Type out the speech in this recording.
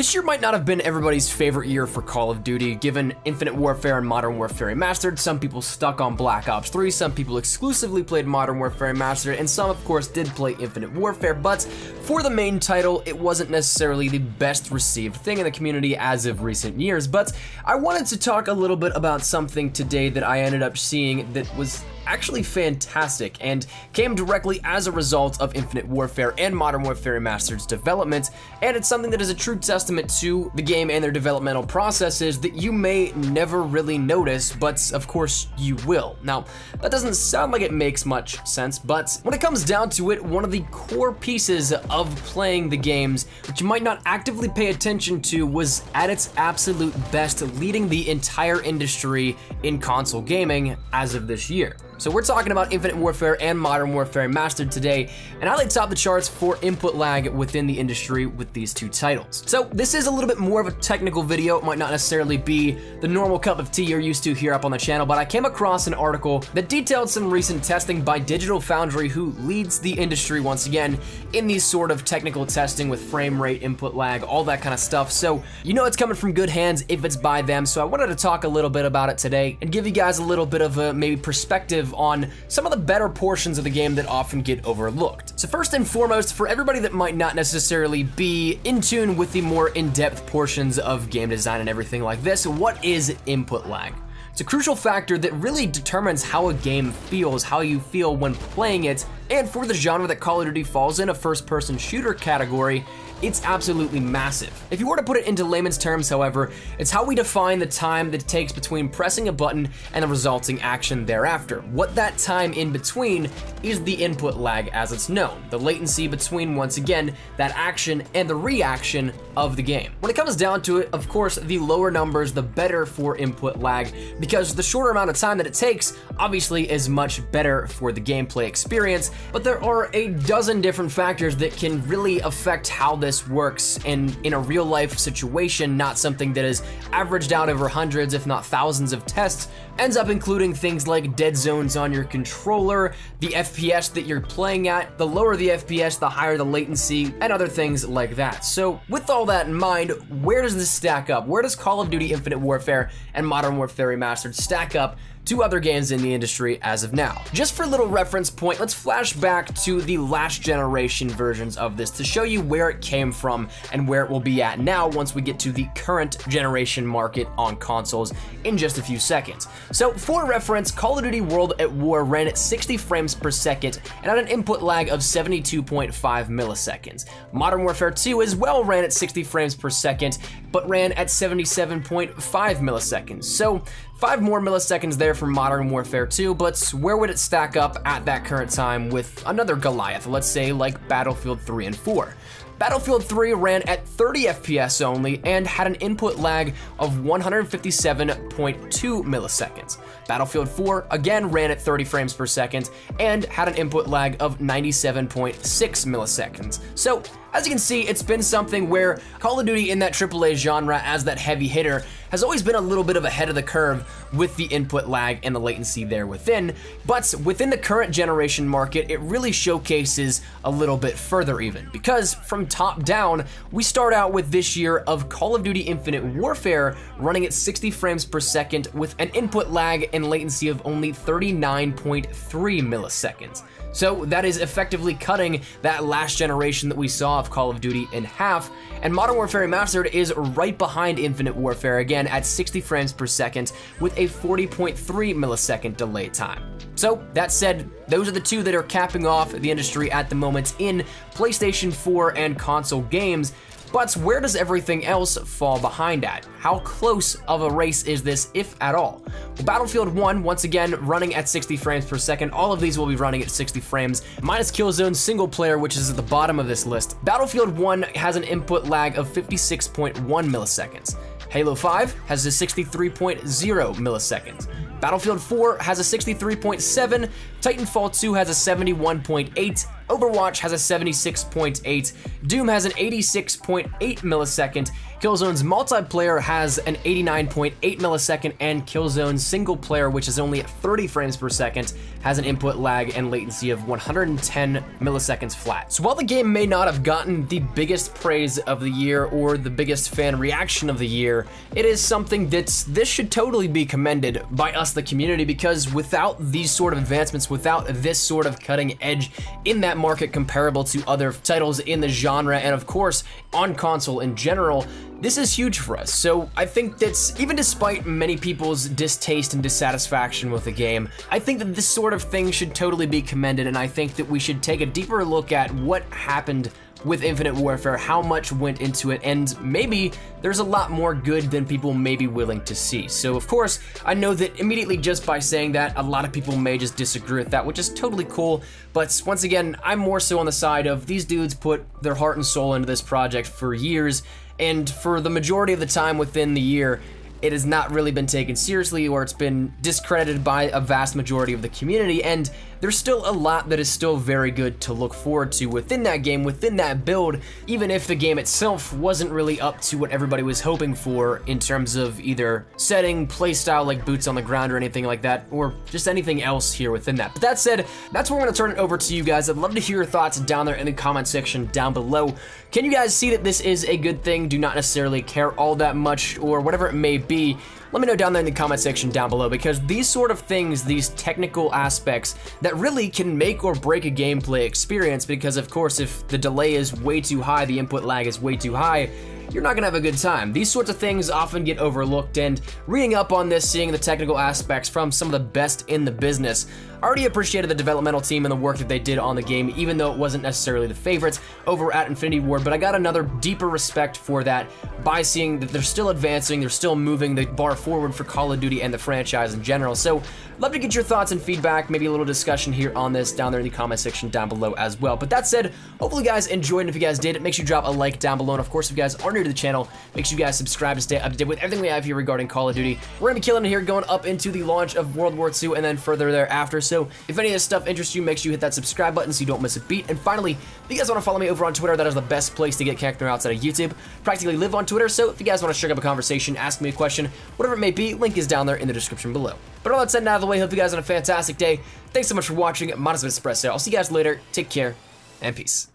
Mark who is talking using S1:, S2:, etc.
S1: This year might not have been everybody's favorite year for Call of Duty, given Infinite Warfare and Modern Warfare Remastered. Some people stuck on Black Ops 3, some people exclusively played Modern Warfare Remastered, and some of course did play Infinite Warfare, but for the main title, it wasn't necessarily the best received thing in the community as of recent years. But I wanted to talk a little bit about something today that I ended up seeing that was actually fantastic and came directly as a result of Infinite Warfare and Modern Warfare Remastered's development, and it's something that is a true testament to the game and their developmental processes that you may never really notice, but of course you will. Now, that doesn't sound like it makes much sense, but when it comes down to it, one of the core pieces of playing the games that you might not actively pay attention to was at its absolute best, leading the entire industry in console gaming as of this year. So we're talking about Infinite Warfare and Modern Warfare Remastered today, and how they top the charts for input lag within the industry with these two titles. So this is a little bit more of a technical video. It might not necessarily be the normal cup of tea you're used to here up on the channel, but I came across an article that detailed some recent testing by Digital Foundry, who leads the industry once again in these sort of technical testing with frame rate, input lag, all that kind of stuff. So you know it's coming from good hands if it's by them. So I wanted to talk a little bit about it today and give you guys a little bit of a maybe perspective on some of the better portions of the game that often get overlooked. So first and foremost, for everybody that might not necessarily be in tune with the more in-depth portions of game design and everything like this, what is input lag? It's a crucial factor that really determines how a game feels, how you feel when playing it, and for the genre that Call of Duty falls in, a first-person shooter category, it's absolutely massive. If you were to put it into layman's terms, however, it's how we define the time that it takes between pressing a button and the resulting action thereafter. What that time in between is the input lag as it's known, the latency between, once again, that action and the reaction of the game. When it comes down to it, of course, the lower numbers, the better for input lag, because the shorter amount of time that it takes, obviously, is much better for the gameplay experience, but there are a dozen different factors that can really affect how this works in a real life situation, not something that is averaged out over hundreds, if not thousands of tests, ends up including things like dead zones on your controller, the FPS that you're playing at, the lower the FPS, the higher the latency, and other things like that. So with all that in mind, where does this stack up? Where does Call of Duty Infinite Warfare and Modern Warfare Remastered stack up to other games in the industry as of now? Just for a little reference point, let's flash back to the last generation versions of this to show you where it came from and where it will be at now once we get to the current generation market on consoles in just a few seconds. So for reference, Call of Duty World at War ran at 60 frames per second and had an input lag of 72.5 milliseconds. Modern Warfare 2 as well ran at 60 frames per second, but ran at 77.5 milliseconds. So 5 more milliseconds there for Modern Warfare 2, but where would it stack up at that current time with another Goliath, let's say like Battlefield 3 and 4? Battlefield 3 ran at 30 FPS only and had an input lag of 157.2 milliseconds. Battlefield 4 again ran at 30 frames per second and had an input lag of 97.6 milliseconds. So as you can see, it's been something where Call of Duty in that AAA genre as that heavy hitter has always been a little bit of ahead of the curve with the input lag and the latency there within, but within the current generation market, it really showcases a little bit further even, because from top down, we start out with this year of Call of Duty Infinite Warfare running at 60 frames per second with an input lag and latency of only 39.3 milliseconds. So that is effectively cutting that last generation that we saw of Call of Duty in half, and Modern Warfare Remastered is right behind Infinite Warfare again at 60 frames per second with a 40.3 millisecond delay time. So that said, those are the two that are capping off the industry at the moment in PlayStation 4 and console games. But where does everything else fall behind at? How close of a race is this, if at all? Well, Battlefield 1, once again, running at 60 frames per second. All of these will be running at 60 frames, minus Killzone single player, which is at the bottom of this list. Battlefield 1 has an input lag of 56.1 milliseconds. Halo 5 has a 63.0 milliseconds. Battlefield 4 has a 63.7, Titanfall 2 has a 71.8, Overwatch has a 76.8, Doom has an 86.8 millisecond, Killzone's multiplayer has an 89.8 millisecond, and Killzone's single player, which is only at 30 frames per second, has an input lag and latency of 110 milliseconds flat. So while the game may not have gotten the biggest praise of the year or the biggest fan reaction of the year, it is something this should totally be commended by us, the community, because without these sort of advancements, without this sort of cutting edge in that market comparable to other titles in the genre, and of course on console in general, this is huge for us. So I think that's, even despite many people's distaste and dissatisfaction with the game, I think that this sort of thing should totally be commended, and I think that we should take a deeper look at what happened with Infinite Warfare, how much went into it, and maybe there's a lot more good than people may be willing to see. So of course, I know that immediately just by saying that, a lot of people may just disagree with that, which is totally cool, but once again, I'm more so on the side of these dudes put their heart and soul into this project for years, and for the majority of the time within the year, it has not really been taken seriously, or it's been discredited by a vast majority of the community, and there's still a lot that is still very good to look forward to within that game, within that build, even if the game itself wasn't really up to what everybody was hoping for in terms of either setting, playstyle like boots on the ground or anything like that, or just anything else here within that. But that said, that's where I'm gonna turn it over to you guys. I'd love to hear your thoughts down there in the comment section down below. Can you guys see that this is a good thing? Do not necessarily care all that much, or whatever it may be? Let me know down there in the comment section down below, because these sort of things, these technical aspects that really can make or break a gameplay experience, because of course if the delay is way too high, the input lag is way too high, you're not gonna have a good time. These sorts of things often get overlooked, and reading up on this, seeing the technical aspects from some of the best in the business, I already appreciated the developmental team and the work that they did on the game, even though it wasn't necessarily the favorites over at Infinity Ward, but I got another deeper respect for that by seeing that they're still advancing, they're still moving the bar forward for Call of Duty and the franchise in general. So, love to get your thoughts and feedback, maybe a little discussion here on this down there in the comment section down below as well. But that said, hopefully you guys enjoyed, and if you guys did, make sure you drop a like down below, and of course if you guys are new to the channel, make sure you guys subscribe to stay up to date with everything we have here regarding Call of Duty. We're gonna be killing it here, going up into the launch of World War II and then further thereafter. So if any of this stuff interests you, make sure you hit that subscribe button so you don't miss a beat. And finally, if you guys want to follow me over on Twitter, that is the best place to get connected outside of YouTube. Practically live on Twitter, so if you guys want to strike up a conversation, ask me a question, whatever it may be, link is down there in the description below. But all that said and out of the way, hope you guys have a fantastic day. Thanks so much for watching. Modest Espresso. I'll see you guys later. Take care and peace.